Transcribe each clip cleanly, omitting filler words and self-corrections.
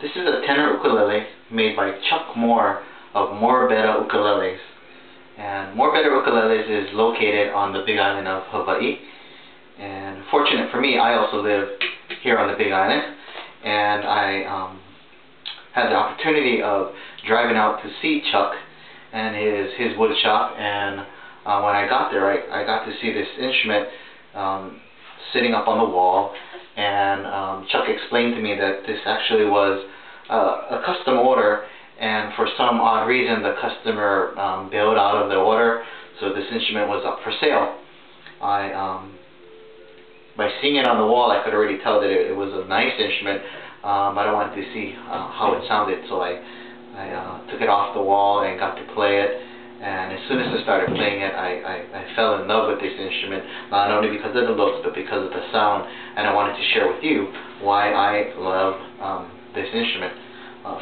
This is a tenor ukulele made by Chuck Moore of Bettah Ukuleles. And Bettah Ukuleles is located on the Big Island of Hawaii. And fortunate for me, I also live here on the Big Island. And I had the opportunity of driving out to see Chuck and his wood shop. And when I got there, I got to see this instrument sitting up on the wall. And Chuck explained to me that this actually was a custom order, and for some odd reason the customer bailed out of the order, so this instrument was up for sale. By seeing it on the wall, I could already tell that it was a nice instrument, but I wanted to see how it sounded, so I took it off the wall and got to play it. And as soon as I started playing it, I fell in love with this instrument, not only because of the looks, but because of the sound. And I wanted to share with you why I love this instrument.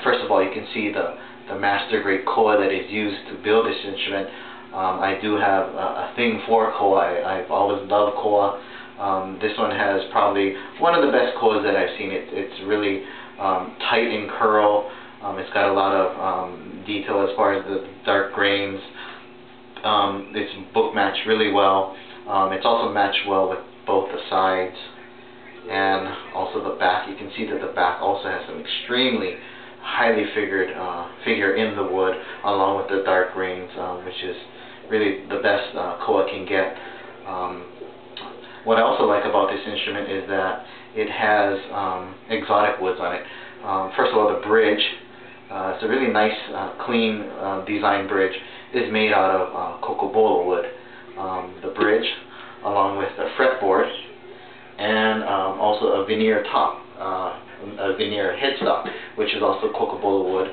First of all, you can see the master grade koa that is used to build this instrument. I do have a thing for koa. I've always loved koa. This one has probably one of the best koas that I've seen. It's really tight in curl. It's got a lot of detail as far as the dark grains. It's book matched really well. It's also matched well with both the sides and also the back. You can see that the back also has some extremely highly figured figure in the wood, along with the dark grains, which is really the best koa can get. What I also like about this instrument is that it has exotic woods on it. First of all, the bridge. It's a really nice, clean design bridge. Is made out of cocobolo wood. The bridge, along with the fretboard, and also a veneer top, a veneer headstock, which is also cocobolo wood.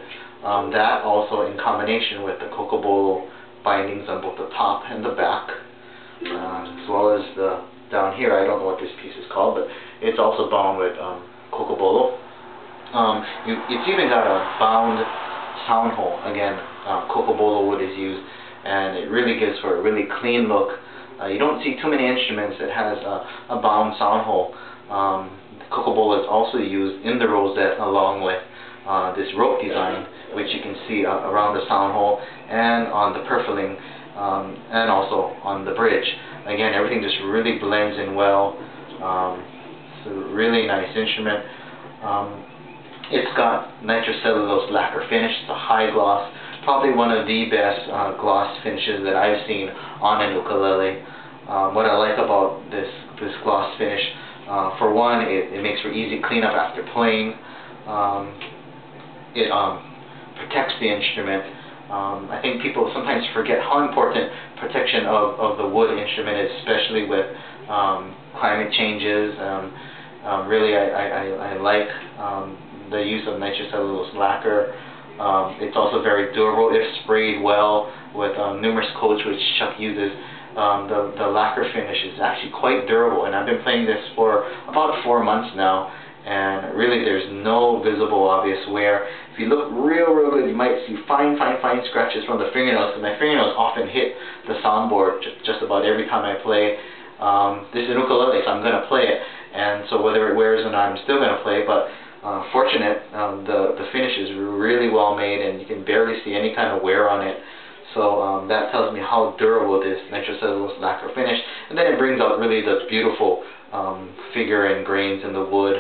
That also in combination with the cocobolo bindings on both the top and the back, as well as the down here. I don't know what this piece is called, but it's also bound with cocobolo. It's even got a bound sound hole. Again, cocobolo wood is used, and it really gives for a really clean look. You don't see too many instruments that has a bound sound hole. Cocobolo is also used in the rosette along with this rope design, which you can see around the sound hole and on the purfling, and also on the bridge. Again, everything just really blends in well. It's a really nice instrument. It's got nitrocellulose lacquer finish. It's a high gloss, probably one of the best gloss finishes that I've seen on an ukulele. What I like about this gloss finish, for one, it makes for easy cleanup after playing. It protects the instrument. I think people sometimes forget how important protection of the wood instrument is, especially with climate changes. Really, I like the use of nitrocellulose lacquer. It's also very durable if sprayed well with numerous coats, which Chuck uses. The lacquer finish is actually quite durable, and I've been playing this for about 4 months now, and really there's no visible obvious wear. If you look real good, you might see fine scratches from the fingernails, and my fingernails often hit the soundboard just about every time I play. This is an ukulele, so I'm going to play it, and so whether it wears or not, I'm still going to play. But fortunate, the finish is really well made, and you can barely see any kind of wear on it. So that tells me how durable this nitrocellulose lacquer finish. And then it brings out really the beautiful figure and grains in the wood.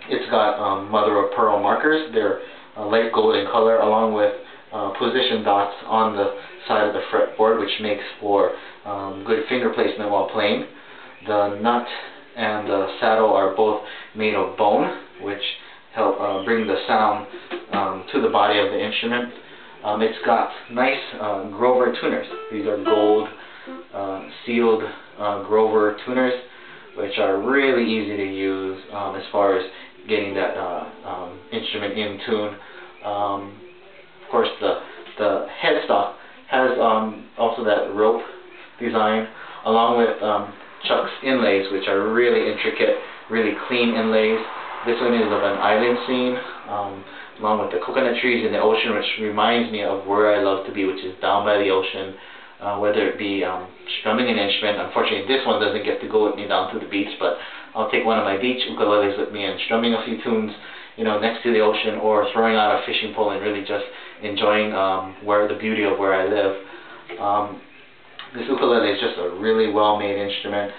It's got mother of pearl markers. They're light gold in color, along with position dots on the side of the fretboard, which makes for good finger placement while playing. The nut and the saddle are both made of bone, which help bring the sound to the body of the instrument. It's got nice Grover tuners. These are gold sealed Grover tuners, which are really easy to use as far as getting that instrument in tune. Of course, the headstock has also that rope design, along with Chuck's inlays, which are really intricate, really clean inlays. This one is of an island scene, along with the coconut trees in the ocean, which reminds me of where I love to be, which is down by the ocean. Whether it be strumming an instrument. Unfortunately, this one doesn't get to go with me down to the beach, but I'll take one of my beach ukuleles with me and strumming a few tunes next to the ocean, or throwing out a fishing pole and really just enjoying the beauty of where I live. This ukulele is just a really well-made instrument.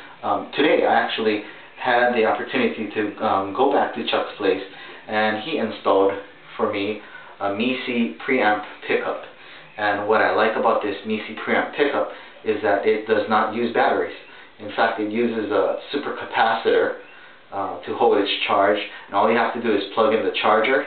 Today I actually had the opportunity to go back to Chuck's place, and he installed for me a Misi preamp pickup. And what I like about this Misi preamp pickup is that it does not use batteries. In fact, it uses a supercapacitor to hold its charge, and all you have to do is plug in the charger,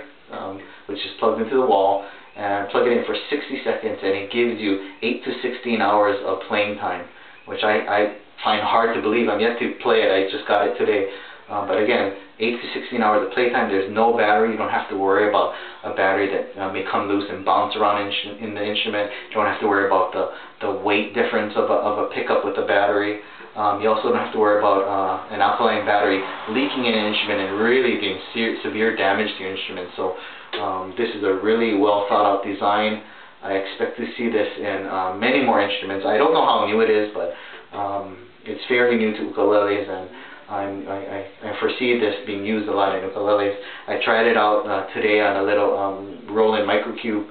which is plugged into the wall, and plug it in for 60 seconds, and it gives you 8 to 16 hours of playing time, which I find hard to believe. I'm yet to play it. I just got it today. But again, 8 to 16 hours of playtime. There's no battery. You don't have to worry about a battery that may come loose and bounce around in the instrument. You don't have to worry about the weight difference of a pickup with a battery. You also don't have to worry about an alkaline battery leaking in an instrument and really doing severe damage to your instrument. So this is a really well thought out design. I expect to see this in many more instruments. I don't know how new it is, but it's fairly new to ukuleles, and I foresee this being used a lot in ukuleles. I tried it out today on a little Roland microcube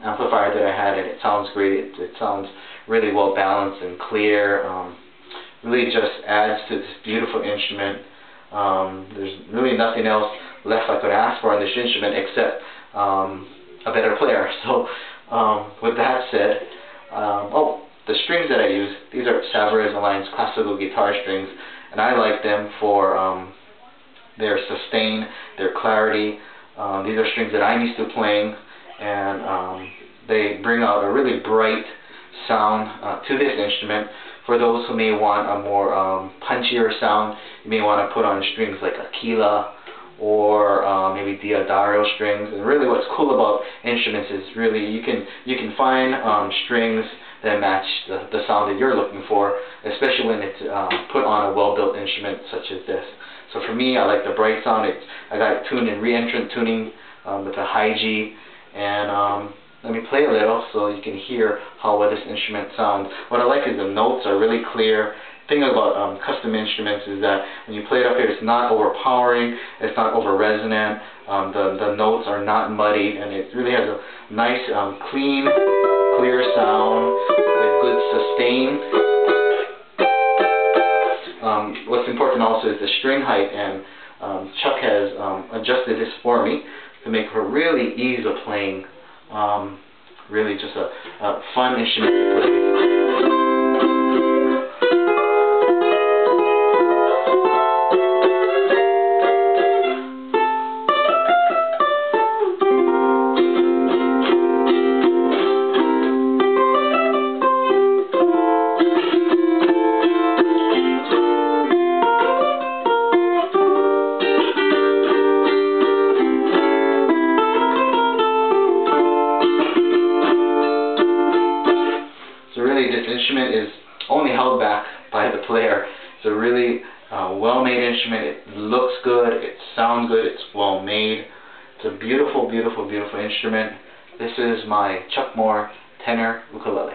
amplifier that I had, and it sounds great. It sounds really well balanced and clear. Really just adds to this beautiful instrument. There's really nothing else left I could ask for on this instrument except a better player. So with that said, the strings that I use, these are Savarez Alliance classical guitar strings, and I like them for their sustain, their clarity. These are strings that I'm used to playing, and they bring out a really bright sound to this instrument. For those who may want a more punchier sound, you may want to put on strings like Aquila or maybe Diodario strings. And really, what's cool about instruments is really you can find strings that match the sound that you're looking for, especially when it's put on a well-built instrument such as this. So for me, I like the bright sound. I got it tuned in re-entrant tuning with a high G, and let me play a little so you can hear how well this instrument sounds. What I like is the notes are really clear. The thing about custom instruments is that when you play it up here, it's not overpowering, it's not over-resonant, the notes are not muddied, and it really has a nice, clean, clear sound with good sustain. What's important also is the string height, and Chuck has adjusted this for me to make for really ease of playing. Really just a fun instrument to play. This instrument is only held back by the player. It's a really well-made instrument. It looks good, it sounds good, it's well-made. It's a beautiful, beautiful, beautiful instrument. This is my Chuck Moore Tenor Ukulele.